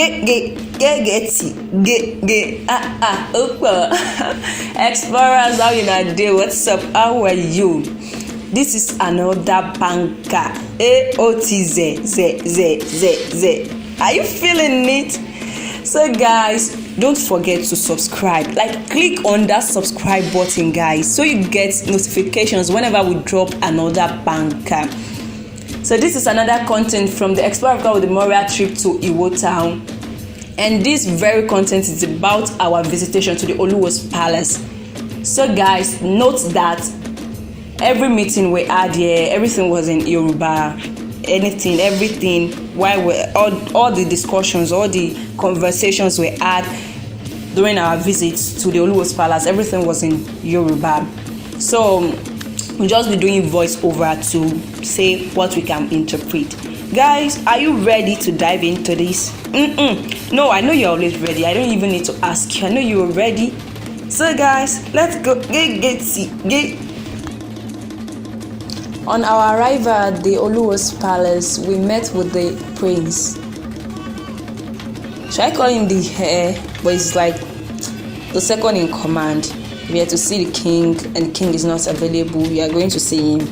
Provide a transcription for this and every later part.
Explorers, how you na dey? What's up? How are you? This is another banker. AOTZ. Are you feeling it? So guys, don't forget to subscribe. Click on that subscribe button, guys, so you get notifications whenever we drop another banker. So this is another content from the Explorer with the Memorial trip to Oluwo town. And this very content is about our visitation to the Oluwo's palace. So guys, note that every meeting we had here, everything was in Yoruba. Everything, while all the discussions, all the conversations we had during our visits to the Oluwo's palace, everything was in Yoruba. So we'll just be doing voiceover to say what we can interpret. Guys, are you ready to dive into this? No, I know you're always ready. I don't even need to ask you. I know you're ready. So guys, let's go. Get. On our arrival at the Oluwo's palace, we met with the prince. Should I call him the heir? But it's like the second in command. We are to see the king, and the king is not available. We are going to see him.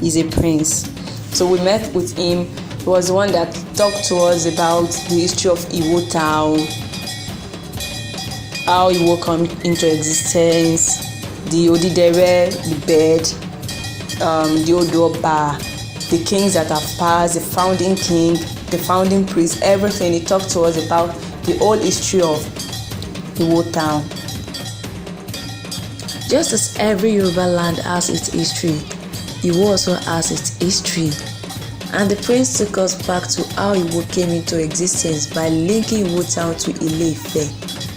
He's a prince. So we met with him. He was the one that talked to us about the history of Oluwo town, how Oluwo came into existence, the Odidere, the bed, the Odoba, the kings that have passed, the founding king, the founding priest, everything. He talked to us about the whole history of Oluwo town. Just as every Yoruba land has its history, Oluwo also has its history. And the prince took us back to how Oluwo came into existence by linking Oluwo town to Ile-Ife,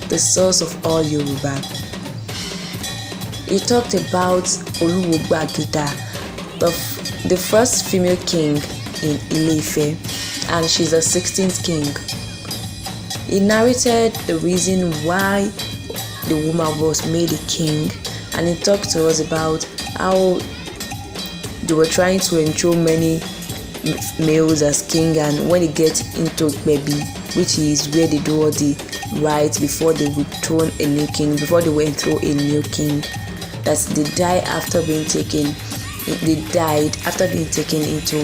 the source of all Yoruba. He talked about Oluwo Gbagida, the first female king in Ile-Ife, and she's the 16th king. He narrated the reason why the woman was made a king, and he talked to us about how they were trying to enthrone many males as king, and when they get into Bebi, which is where they do all the rites before they would enthrone a new king, before they went through a new king, that they died after being taken into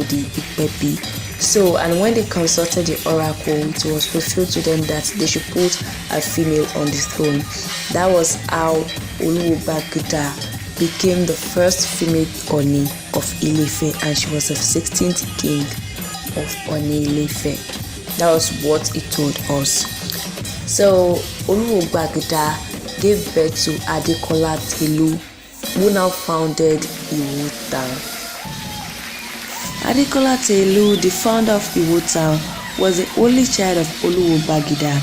the Bebi. So, and when they consulted the oracle, it was fulfilled to them that they should put a female on the throne. That was how Oluwo Gbagida became the first female Oni of Ile-Ife, and she was the 16th king of Oni Ile-Ife. That was what he told us. So Oluwo Gbagida gave birth to Adekola Telu, who now founded Oluwo town. Adekola Telu, the founder of Oluwo town, was the only child of Oluwo Gbagida.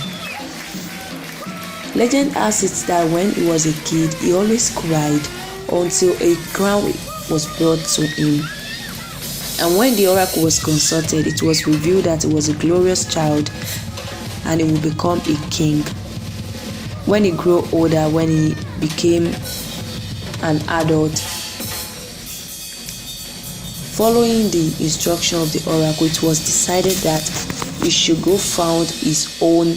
Legend has it that when he was a kid, he always cried until a crown was brought to him. And when the oracle was consulted, it was revealed that he was a glorious child and he would become a king. When he grew older, when he became an adult, following the instruction of the oracle, it was decided that he should go found his own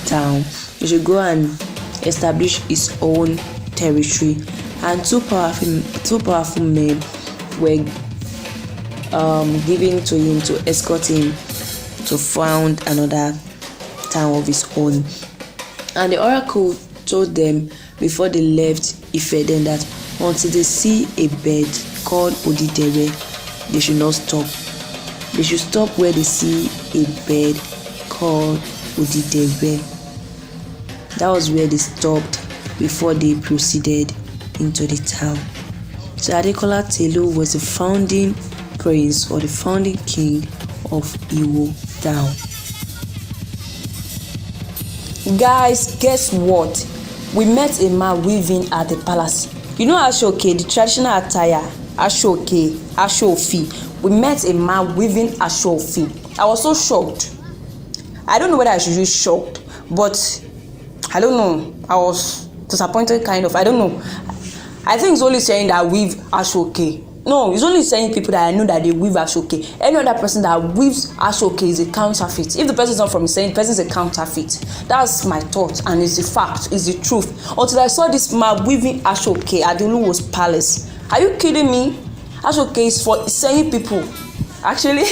town. He should go and establish his own territory. And two powerful men were given to him to escort him to found another town of his own. And the oracle told them before they left Ife then that until they see a bird called Odidere, they should not stop. They should stop where they see a bird called Odidere. That was where they stopped before they proceeded into the town. So Adekola Telu was the founding prince or the founding king of Oluwo town. Guys, guess what? We met a man weaving at the palace. You know Ashoke, the traditional attire, Ashofi. We met a man weaving Ashofi. I was so shocked. I don't know whether I should use shocked, but I don't know. I was disappointed, kind of. I don't know. I think it's only saying that weave Ashoke. no, it's only saying people that I know that they weave ashoke. Any other person that weaves ashoke is a counterfeit. If the person is not from saying, the person is a counterfeit. That's my thought, and it's the fact, it's the truth. Until I saw this man weaving ashoke at the Oluwo's palace. Are you kidding me? Ashoke is for saying people. Actually,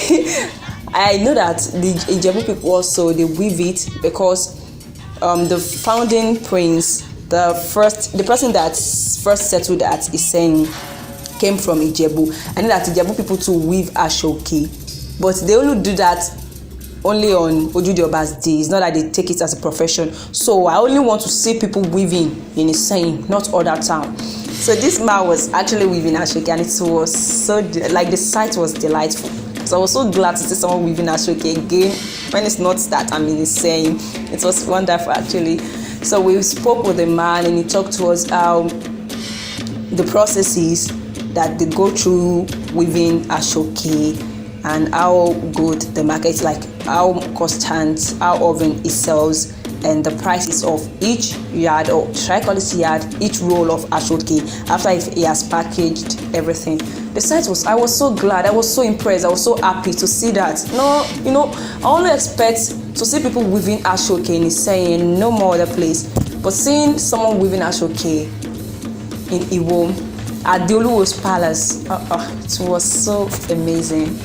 I know that the Ijebu people also, they weave it because the founding prince, the person that first settled at Iseyin came from Ijebu. I know that Ijebu people too weave ashoke, but they only do that only on Ojude-Oba's day. It's not that they take it as a profession. So I only want to see people weaving in Iseyin, not other town. So this man was actually weaving ashoke, and it was so like the sight was delightful. So I was so glad to see someone weaving ashoke again when it's not that I'm in Iseyin. It was wonderful actually. So we spoke with the man, and he talked to us how the process is that they go through weaving ashoke, and how good the market is, like how constant, how often it sells, and the prices of each yard, or should I call it yard, each roll of ashoke after he has packaged everything. The site was, I was so glad, I was so impressed, I was so happy to see that. No, I only expect to see people weaving ashoke in Iseyin, no more other place. But seeing someone weaving ashoke in Iwo at the Oluwo's palace, it was so amazing.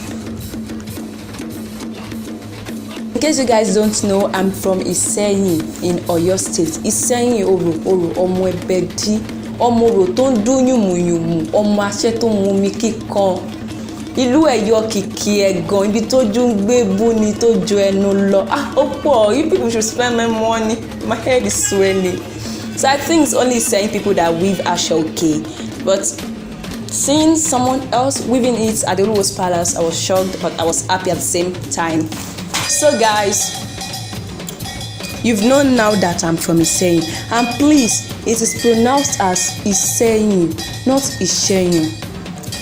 In case you guys don't know, I'm from Iseyin in Oyo State. Iseyin Oru ọmọ Ẹbẹdí, ọmọ Oro tó ń dún yùmùyùmù, ọmọ àṣẹ tó ń mumi kíkan. Ìlú Ẹ̀yọ̀ kìkì ẹ̀gàn, ibi tó jú ń gbé bú ni tó ju ẹnu lọ. Ó pọ̀, you people should spend my money. My head is swelling. So I think it's only Iseyin people that weave ashoke. But seeing someone else weaving it at the Oluwo's palace, I was shocked, but I was happy at the same time. So guys, you've known now that I'm from Iseyin, and please, it is pronounced as Iseyin, not Iseyin.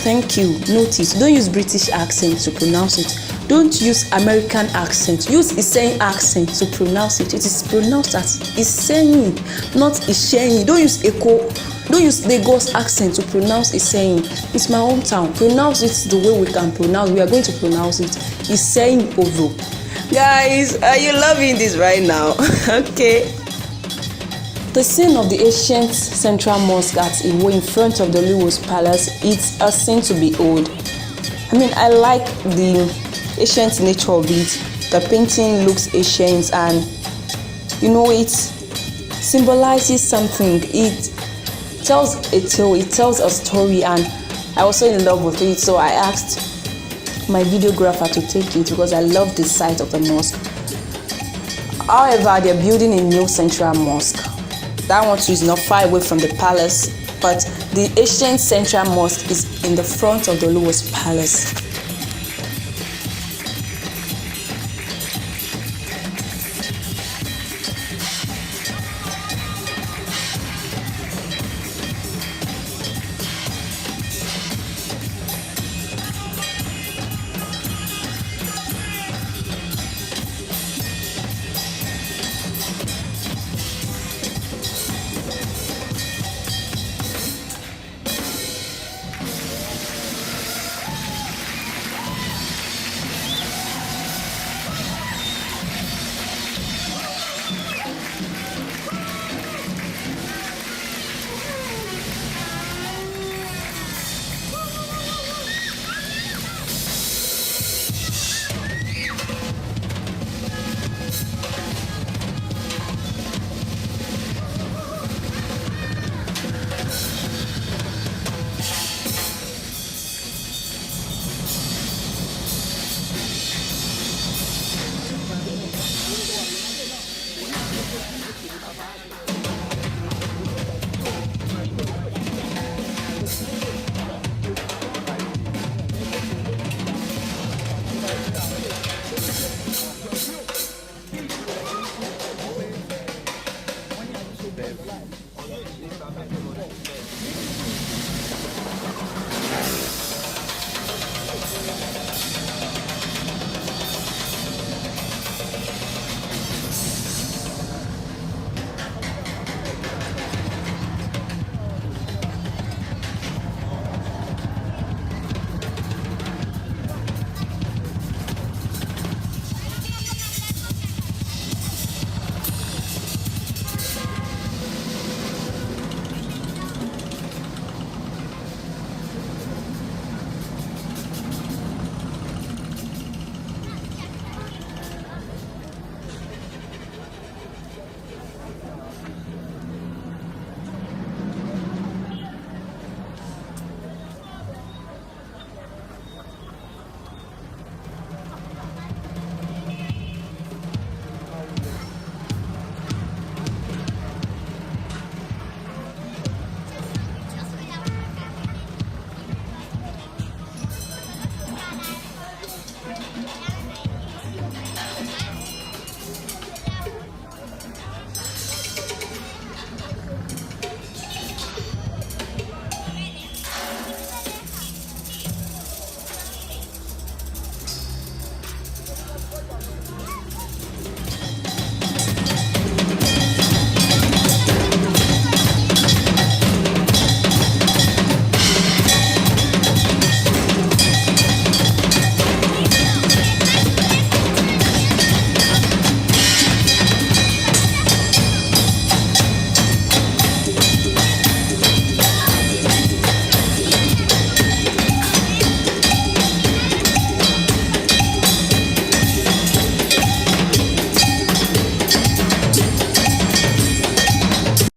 Thank you. Notice, don't use British accent to pronounce it. Don't use American accent. Use Iseyin accent to pronounce it. It is pronounced as Iseyin, not Iseyin. Don't use Eko. Don't use Lagos accent to pronounce Iseyin. It's my hometown. Pronounce it the way we can pronounce. We are going to pronounce it Iseyin Ovo. Guys, are you loving this right now? Okay. The scene of the ancient central mosque at Iwo in front of the Oluwo's palace, it's a scene to behold. I mean, I like the ancient nature of it. The painting looks ancient, and it symbolizes something. It tells a tale, it tells a story, and I was so in love with it. So I asked my videographer to take it because I love the site of the mosque. However, they're building a new central mosque. That one too is not far away from the palace, but the ancient central mosque is in the front of the Oluwo's palace.